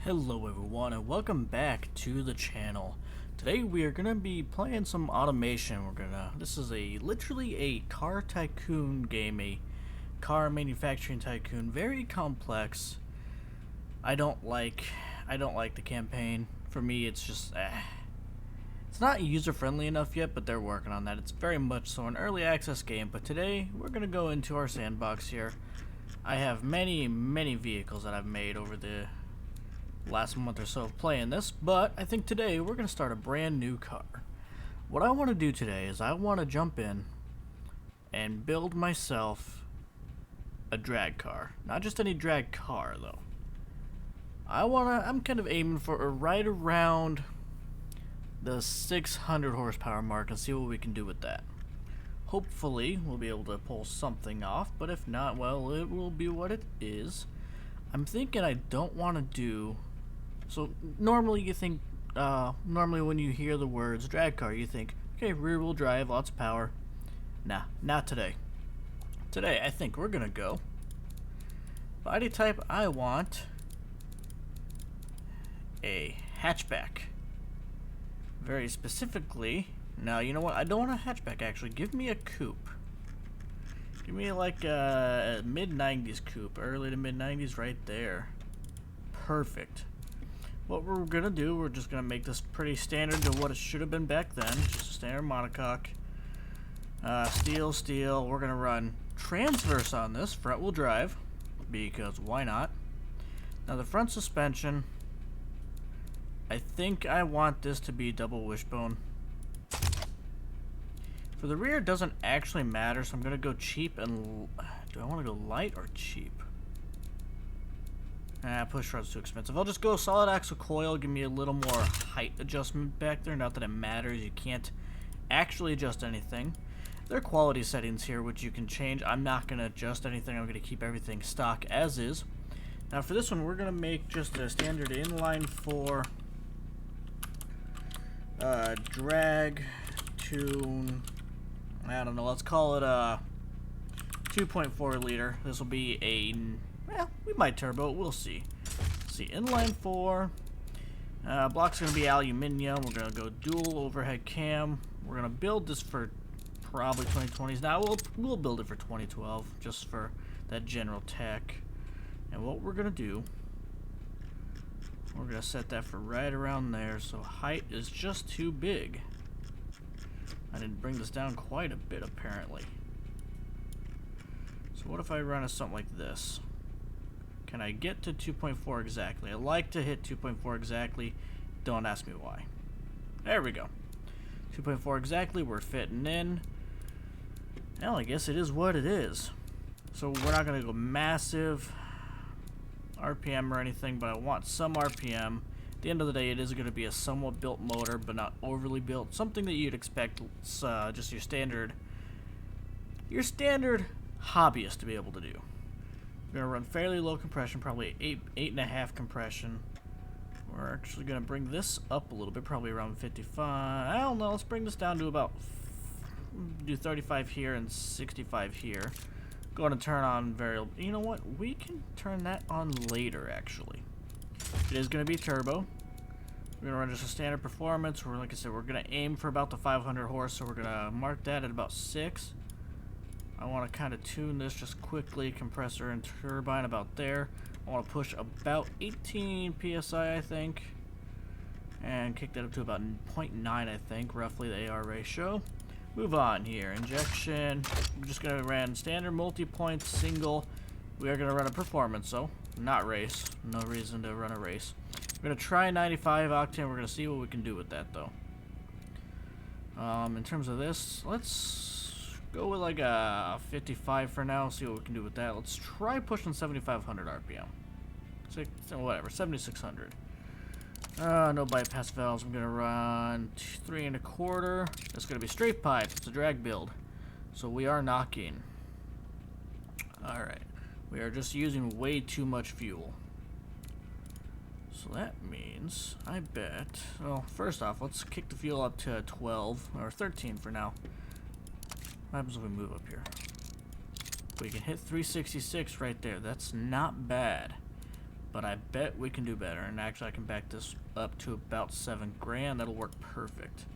Hello everyone and welcome back to the channel. Today we are gonna be playing some automation. This is literally a car tycoon game, a car manufacturing tycoon, very complex. I don't like the campaign. For me it's just it's not user friendly enough yet, but they're working on that. It's very much so an early access game, but today we're gonna go into our sandbox here. I have many vehicles that I've made over the last month or so of playing this, but I think today we're gonna start a brand new car. What I want to do today is I want to jump in and build myself a drag car. Not just any drag car though. I'm kind of aiming for right around the 600 horsepower mark and see what we can do with that. Hopefully we'll be able to pull something off, but if not, well, it will be what it is. I'm thinking I don't want to do. So normally you think, normally when you hear the words drag car, you think, okay, rear wheel drive, lots of power. Nah, not today. Today I think we're gonna go body type. I want a hatchback. Very specifically. Now you know what? I don't want a hatchback actually. Give me a coupe. Give me like a mid-90s coupe, early to mid-90s right there. Perfect. What we're gonna do, we're just gonna make this pretty standard to what it should have been back then. Just a standard monocoque. Steel. We're gonna run transverse on this, front wheel drive, because why not? Now the front suspension, I think I want this to be double wishbone. For the rear, it doesn't actually matter, so I'm gonna go cheap and... Do I want to go light or cheap? Push rod's too expensive. I'll just go solid axle coil, give me a little more height adjustment back there. Not that it matters, you can't actually adjust anything. There are quality settings here which you can change. I'm not going to adjust anything, I'm going to keep everything stock as is. Now for this one, we're going to make just a standard inline 4 drag tune. I don't know, let's call it a 2.4 liter. This will be a... Well, we might turbo it, we'll see. Let's see, inline 4. Block's going to be aluminium. We're going to go dual overhead cam. We're going to build this for probably 2020s. Now, we'll build it for 2012, just for that general tech. And what we're going to do, we're going to set that for right around there, so height is just too big. I didn't bring this down quite a bit, apparently. So what if I run a something like this? Can I get to 2.4 exactly? I like to hit 2.4 exactly. Don't ask me why. There we go. 2.4 exactly. We're fitting in. Well, I guess it is what it is. So we're not going to go massive RPM or anything, but I want some RPM. At the end of the day, it is going to be a somewhat built motor, but not overly built. Something that you'd expect just your standard hobbyist to be able to do. We're going to run fairly low compression, probably 8.5 compression. We're actually going to bring this up a little bit, probably around 55. I don't know, let's bring this down to about, do 35 here and 65 here. Going to turn on variable. You know what? We can turn that on later, actually. It is going to be turbo. We're going to run just a standard performance. Like I said, we're going to aim for about the 500 horse, so we're going to mark that at about 6. I want to kind of tune this just quickly. Compressor and turbine about there. I want to push about 18 psi, I think. And kick that up to about 0.9, I think, roughly the AR ratio. Move on here. Injection. I'm just going to run standard multi-point single. We are going to run a performance, so not race. No reason to run a race. We're going to try 95 octane. We're going to see what we can do with that, though. In terms of this, let's go with like a 55 for now. See what we can do with that. Let's try pushing 7,500 RPM. Whatever, 7,600. No bypass valves. I'm gonna run 3 1/4. That's gonna be straight pipe. It's a drag build, so we are knocking. All right, we are just using way too much fuel. So that means, I bet. Well, first off, let's kick the fuel up to 12 or 13 for now. What happens if we move up here? We can hit 366 right there. That's not bad. but I bet we can do better. And actually I can back this up to about 7 grand. That'll work perfect.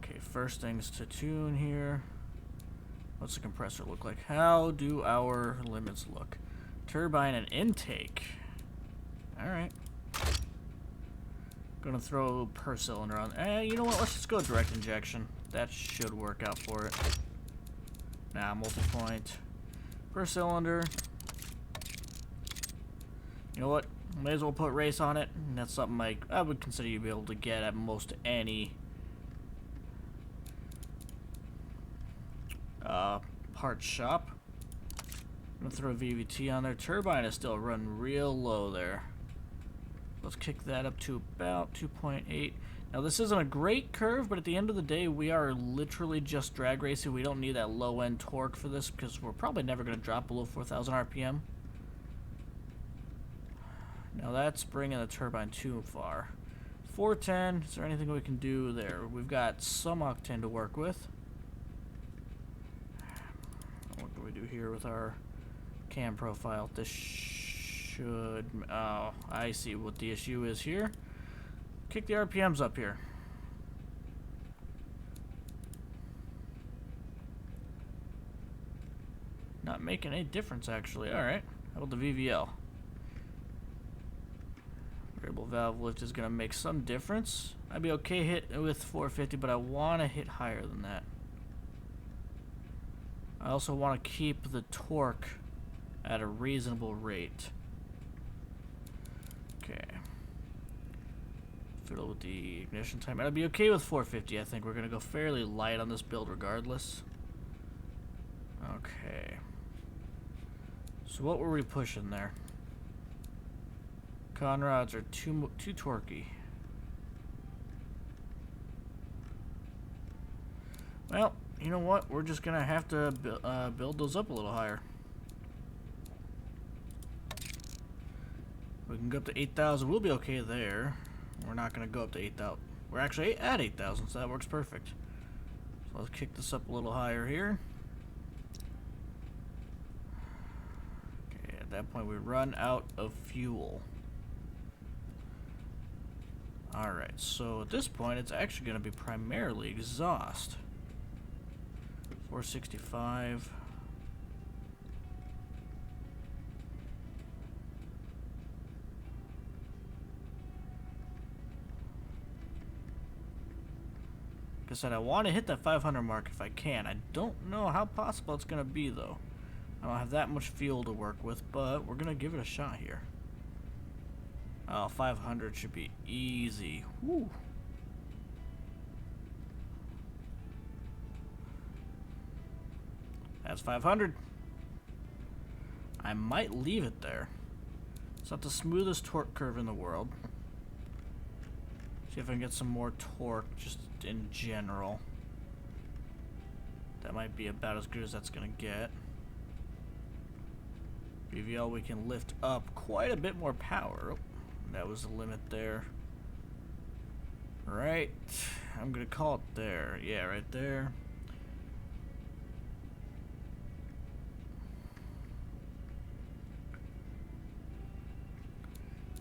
Okay, first things to tune here. What's the compressor look like? How do our limits look? Turbine and intake. Alright. Gonna throw per cylinder on. You know what? Let's just go direct injection. That should work out for it. Nah, multi-point. Per cylinder. You know what? May as well put race on it. And that's something I would consider you be able to get at most any parts shop. I'm gonna throw a VVT on there. Turbine is still running real low there. Let's kick that up to about 2.8. Now this isn't a great curve, but at the end of the day, we are literally just drag racing. We don't need that low end torque for this because we're probably never gonna drop below 4,000 RPM. Now that's bringing the turbine too far. 410, is there anything we can do there? We've got some octane to work with. What do we do here with our cam profile? This should... Oh, I see what the issue is here. Kick the RPMs up here. Not making any difference, actually. Alright, how about the VVL? Variable valve lift is going to make some difference. I'd be okay hit with 450, but I want to hit higher than that. I also want to keep the torque at a reasonable rate. Okay. Fiddle with the ignition time. I'd be okay with 450. I think we're going to go fairly light on this build regardless. Okay. So what were we pushing there? Conrods are too torquey. Well, you know what? We're just gonna have to build those up a little higher. We can go up to 8,000. We'll be okay there. We're not gonna go up to 8,000. We're actually at 8,000, so that works perfect. So let's kick this up a little higher here. Okay, at that point we run out of fuel. Alright, so at this point it's actually going to be primarily exhaust. 465. Like I said, I want to hit that 500 mark if I can. I don't know how possible it's going to be, though. I don't have that much fuel to work with, but we're going to give it a shot here. Oh, 500 should be easy. Woo. That's 500. I might leave it there. It's not the smoothest torque curve in the world. See if I can get some more torque just in general. That might be about as good as that's gonna get. BVL, we can lift up quite a bit more power. Oh, that was the limit there. Right, I'm gonna call it there. Yeah, right there.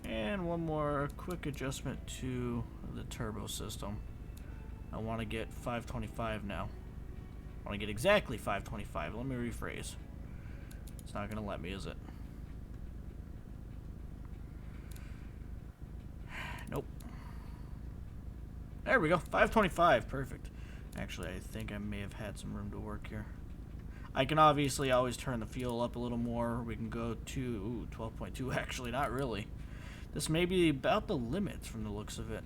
And one more quick adjustment to the turbo system. I want to get 525 now. I want to get exactly 525. Let me rephrase. It's not going to let me, is it? Nope. There we go. 525. Perfect. Actually, I think I may have had some room to work here. I can obviously always turn the fuel up a little more. We can go to 12.2. Actually, not really. This may be about the limit from the looks of it.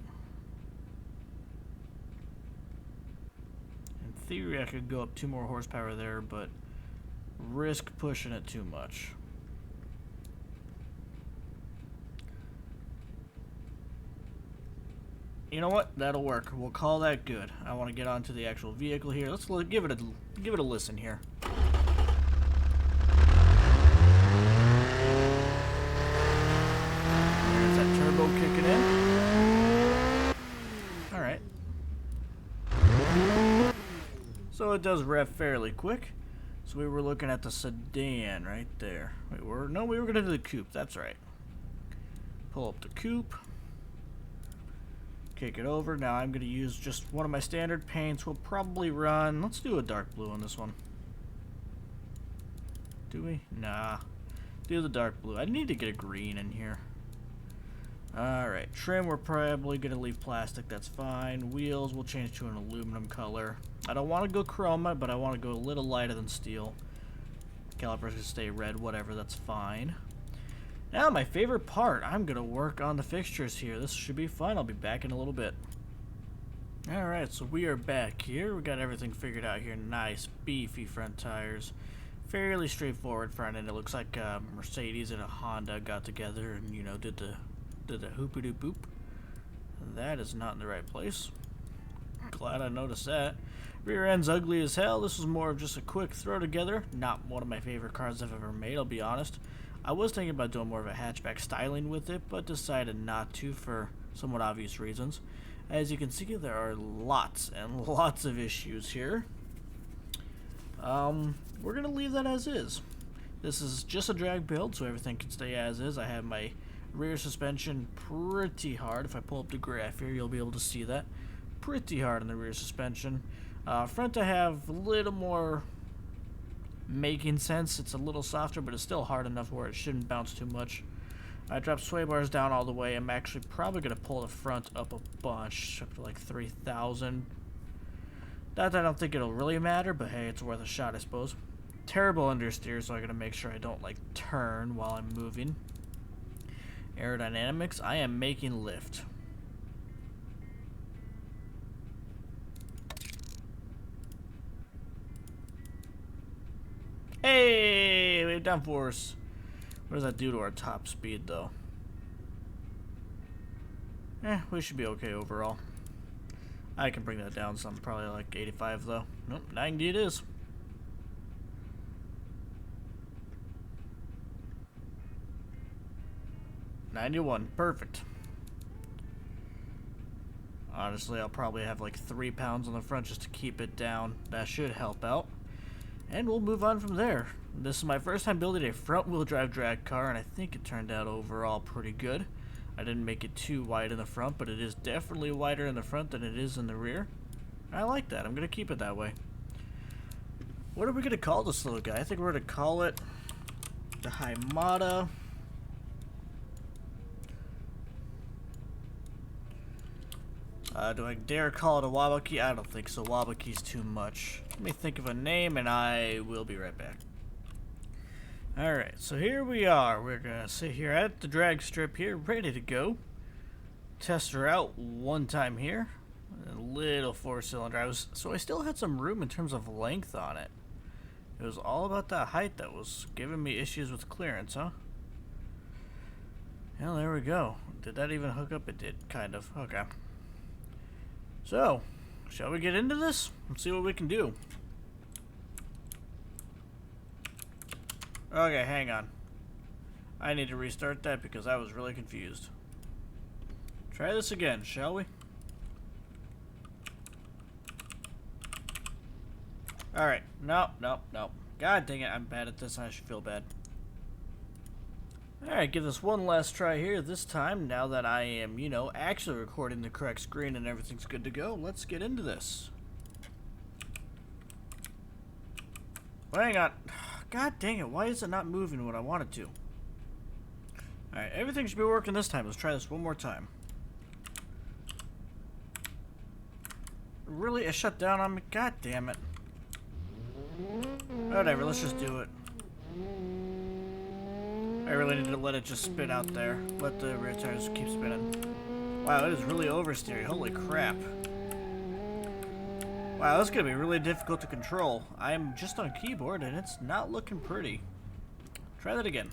In theory, I could go up 2 more horsepower there, but risk pushing it too much. You know what? That'll work. We'll call that good. I want to get onto the actual vehicle here. Let's give it a listen here. Kicking in. Alright. So it does rev fairly quick. So we were looking at the sedan right there. Wait, we were gonna do the coupe. That's right. Pull up the coupe. Kick it over. Now I'm gonna use just one of my standard paints. We'll probably run. Let's do a dark blue on this one. Do we? Nah. Do the dark blue. I need to get a green in here. Alright, trim we're probably going to leave plastic, that's fine. Wheels we'll change to an aluminum color. I don't want to go chroma, but I want to go a little lighter than steel. Calipers can stay red, whatever, that's fine. Now my favorite part, I'm going to work on the fixtures here. This should be fun, I'll be back in a little bit. Alright, so we are back here. We got everything figured out here. Nice, beefy front tires. Fairly straightforward front end. It looks like Mercedes and a Honda got together and, you know, did the hoopity boop. That is not in the right place. Glad I noticed that. Rear end's ugly as hell. This was more of just a quick throw together. Not one of my favorite cars I've ever made, I'll be honest. I was thinking about doing more of a hatchback styling with it, but decided not to for somewhat obvious reasons. As you can see, there are lots and lots of issues here. We're gonna leave that as is. This is just a drag build, so everything can stay as is. I have my rear suspension pretty hard. If I pull up the graph here, you'll be able to see that. Pretty hard on the rear suspension. Front I have a little more making sense. It's a little softer, but it's still hard enough where it shouldn't bounce too much. I dropped sway bars down all the way. I'm actually probably going to pull the front up a bunch, up to like 3,000. Not that I don't think it'll really matter, but hey, it's worth a shot, I suppose. Terrible understeer, so I gotta make sure I don't like turn while I'm moving. Aerodynamics, I am making lift. Hey, wave downforce. What does that do to our top speed, though? We should be okay overall. I can bring that down some, probably like 85 though. Nope, 90 it is. $91, perfect. Honestly, I'll probably have like 3 pounds on the front just to keep it down. That should help out. And we'll move on from there. This is my first time building a front-wheel drive drag car, and I think it turned out overall pretty good. I didn't make it too wide in the front, but it is definitely wider in the front than it is in the rear. I like that. I'm going to keep it that way. What are we going to call this little guy? I think we're going to call it the Himada. Do I dare call it a Wabaki? I don't think so. Wabaki's too much. Let me think of a name and I will be right back. Alright, so here we are. We're going to sit here at the drag strip here, ready to go. Test her out one time here. A little 4-cylinder. So I still had some room in terms of length on it. It was all about that height that was giving me issues with clearance, huh? Well, there we go. Did that even hook up? It did, kind of. Okay. So, shall we get into this? Let's see what we can do. Okay, hang on. I need to restart that because I was really confused. Try this again, shall we? Alright, nope. God dang it, I'm bad at this and I should feel bad. Alright, give this one last try here. This time, now that I am, you know, actually recording the correct screen and everything's good to go, let's get into this. Well, hang on. God dang it, why is it not moving when I want it to? Alright, everything should be working this time. Let's try this one more time. Really? It shut down on me? God damn it. Whatever, let's just do it. I really need to let it just spin out there. Let the rear tires keep spinning. Wow, it is really oversteering. Holy crap. Wow, this is going to be really difficult to control. I'm just on keyboard and it's not looking pretty. Try that again.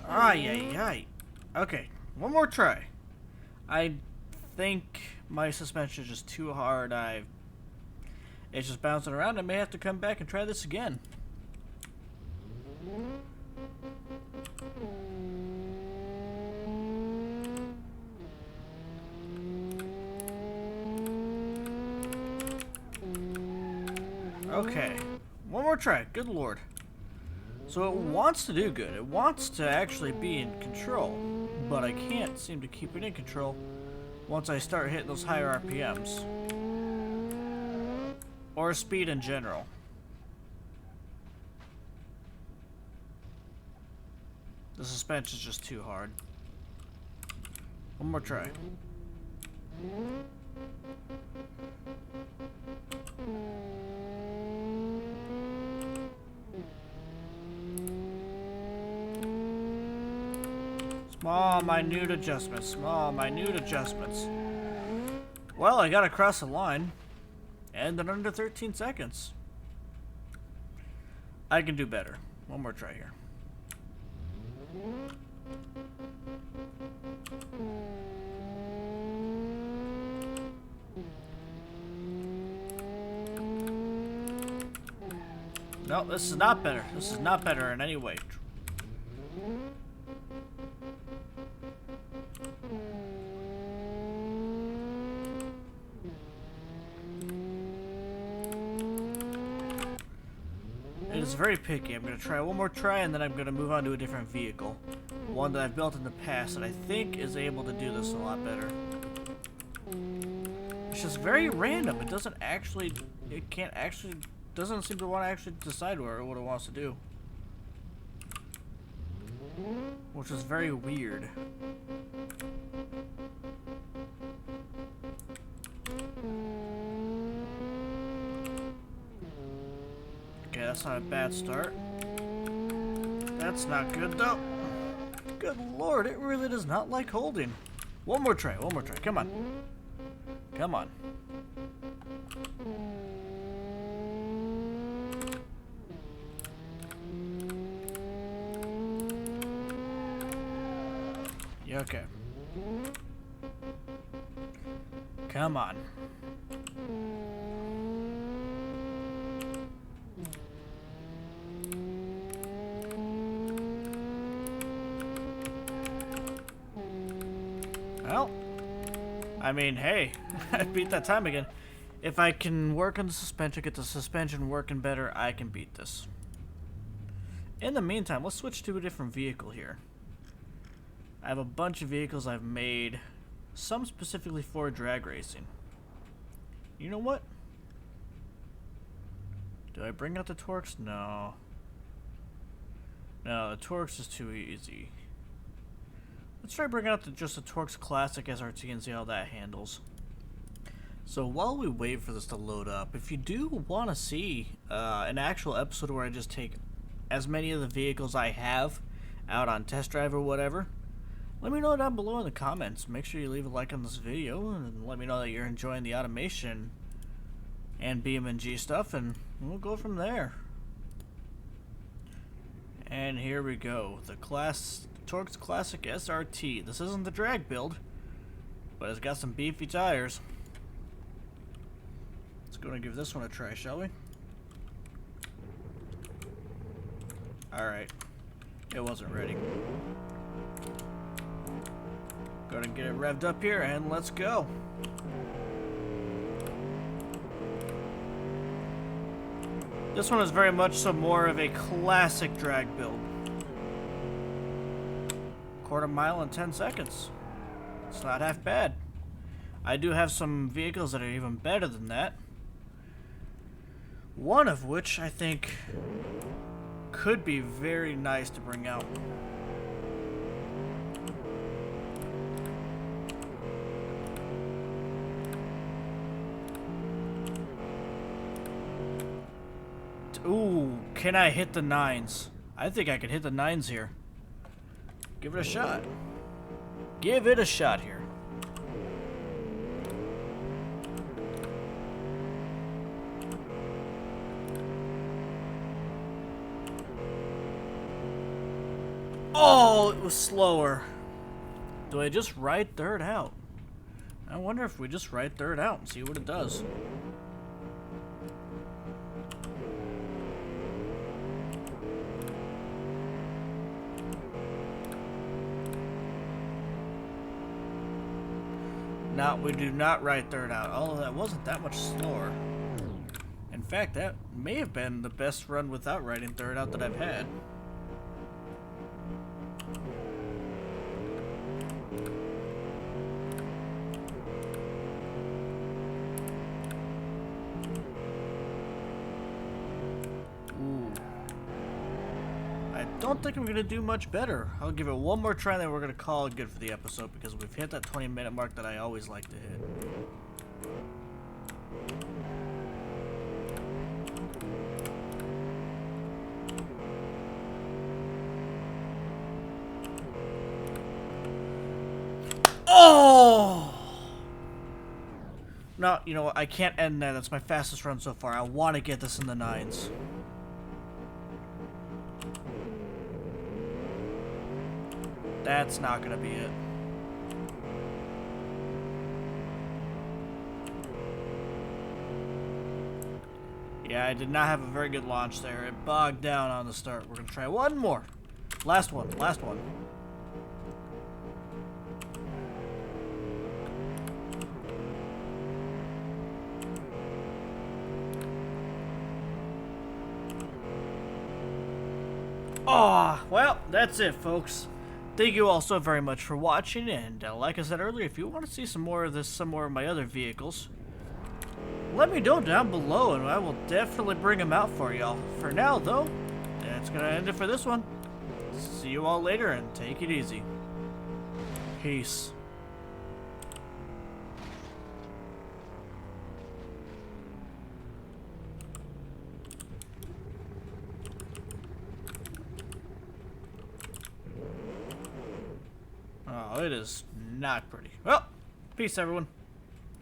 Ay. Okay, one more try. I think my suspension is just too hard. It's just bouncing around. I may have to come back and try this again. Okay. One more try. Good lord. So it wants to do good. It wants to actually be in control. But I can't seem to keep it in control once I start hitting those higher RPMs. Or speed in general. The suspension is just too hard. One more try. Small, minute adjustments. Small, minute adjustments. Well, I got across the line. And in under 13 seconds. I can do better. One more try here. No, this is not better. This is not better in any way. It is very picky. I'm going to try one more try and then I'm going to move on to a different vehicle. One that I've built in the past that I think is able to do this a lot better. It's just very random. It doesn't actually, doesn't seem to want to actually decide what it wants to do. Which is very weird. Okay, that's not a bad start. That's not good though. Good lord, it really does not like holding. One more try, come on. Come on. Yeah, okay. Come on. Well, I mean, hey, I beat that time again. If I can work on the suspension, get the suspension working better, I can beat this. In the meantime, let's switch to a different vehicle here. I have a bunch of vehicles I've made, some specifically for drag racing. You know what? Do I bring out the Torx? No. No, the Torx is too easy. Let's try bringing out just the Torx Classic SRT and see how that handles. So while we wait for this to load up, if you do want to see an actual episode where I just take as many of the vehicles I have out on test drive or whatever, let me know down below in the comments. Make sure you leave a like on this video and let me know that you're enjoying the automation and BeamNG stuff, and we'll go from there. And here we go, the Torx Classic SRT. This isn't the drag build, but it's got some beefy tires. Let's go and give this one a try, shall we? Alright. It wasn't ready. Go ahead and get it revved up here, and let's go. This one is very much so more of a classic drag build. Quarter mile in 10 seconds. It's not half bad. I do have some vehicles that are even better than that. One of which I think could be very nice to bring out. Ooh, can I hit the 9s? I think I could hit the 9s here. Give it a shot. Give it a shot here. Oh, it was slower. Do I just ride third out? I wonder if we just ride third out and see what it does. No, we do not ride third out. Oh, that wasn't that much slower. In fact, that may have been the best run without writing third out that I've had. Ooh. I don't think I'm going to do much better. I'll give it one more try, then we're going to call it good for the episode because we've hit that 20-minute mark that I always like to hit. Oh! No, you know what? I can't end that. That's my fastest run so far. I want to get this in the 9s. That's not going to be it. Yeah, I did not have a very good launch there. It bogged down on the start. We're going to try one more. Last one. Last one. Oh, well, that's it, folks. Thank you all so very much for watching, and like I said earlier, if you want to see some more of this, some more of my other vehicles, let me know down below, and I will definitely bring them out for y'all. For now, though, that's going to end it for this one. See you all later, and take it easy. Peace. Oh, it is not pretty. Well, peace, everyone.